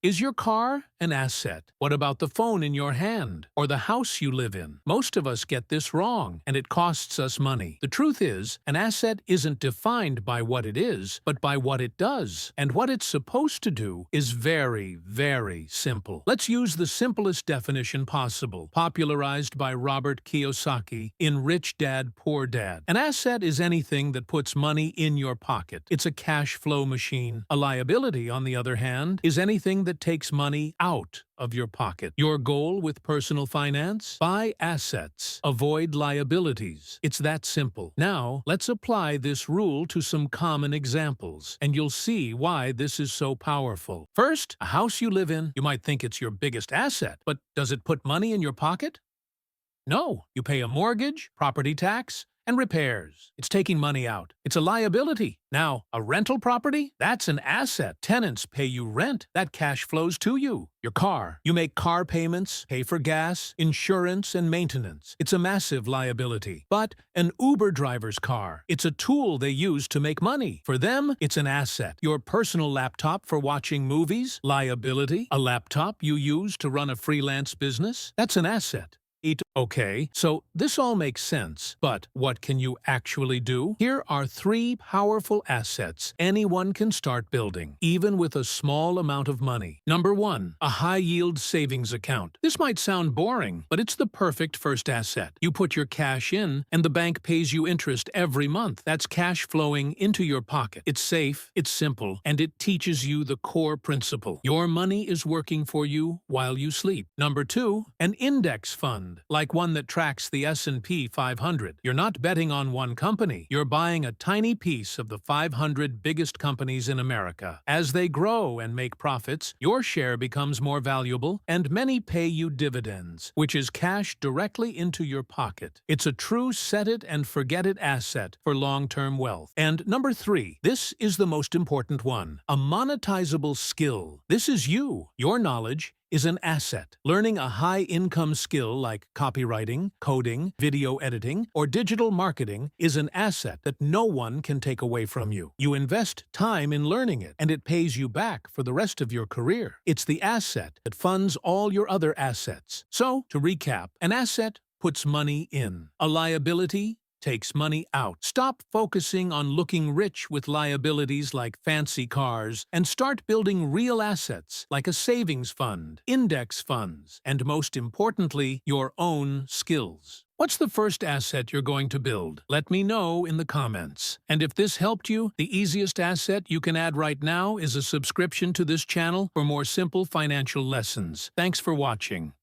Is your car an asset? What about the phone in your hand or the house you live in? Most of us get this wrong, and it costs us money. The truth is, an asset isn't defined by what it is, but by what it does. And what it's supposed to do is very, very simple. Let's use the simplest definition possible, popularized by Robert Kiyosaki in Rich Dad, Poor Dad. An asset is anything that puts money in your pocket. It's a cash flow machine. A liability, on the other hand, is anything that takes money out of your pocket. Your goal with personal finance? Buy assets. Avoid liabilities. It's that simple. Now, let's apply this rule to some common examples, and you'll see why this is so powerful. First, a house you live in. You might think it's your biggest asset, but does it put money in your pocket? No. You pay a mortgage, property tax, and repairs. It's taking money out. It's a liability. Now, a rental property? That's an asset. Tenants pay you rent. That cash flows to you. Your car. You make car payments, pay for gas, insurance, and maintenance. It's a massive liability. But an Uber driver's car. It's a tool they use to make money. For them, it's an asset. Your personal laptop for watching movies? Liability. A laptop you use to run a freelance business? That's an asset. Okay, so this all makes sense, but what can you actually do? Here are 3 powerful assets anyone can start building, even with a small amount of money. Number 1, a high-yield savings account. This might sound boring, but it's the perfect first asset. You put your cash in, and the bank pays you interest every month. That's cash flowing into your pocket. It's safe, it's simple, and it teaches you the core principle. Your money is working for you while you sleep. Number 2, an index fund, like one that tracks the S&P 500. You're not betting on one company. You're buying a tiny piece of the 500 biggest companies in America. As they grow and make profits, your share becomes more valuable, and many pay you dividends, which is cash directly into your pocket. It's a true set-it-and-forget-it asset for long-term wealth. And number 3, this is the most important one, a monetizable skill. This is you. Your knowledge is an asset. Learning a high-income skill like copywriting, coding, video editing, or digital marketing is an asset that no one can take away from you. You invest time in learning it, and it pays you back for the rest of your career. It's the asset that funds all your other assets. So, to recap, an asset puts money in. A liability takes money out. Stop focusing on looking rich with liabilities like fancy cars and start building real assets like a savings fund, index funds, and most importantly, your own skills. What's the first asset you're going to build? Let me know in the comments. And if this helped you, the easiest asset you can add right now is a subscription to this channel for more simple financial lessons. Thanks for watching.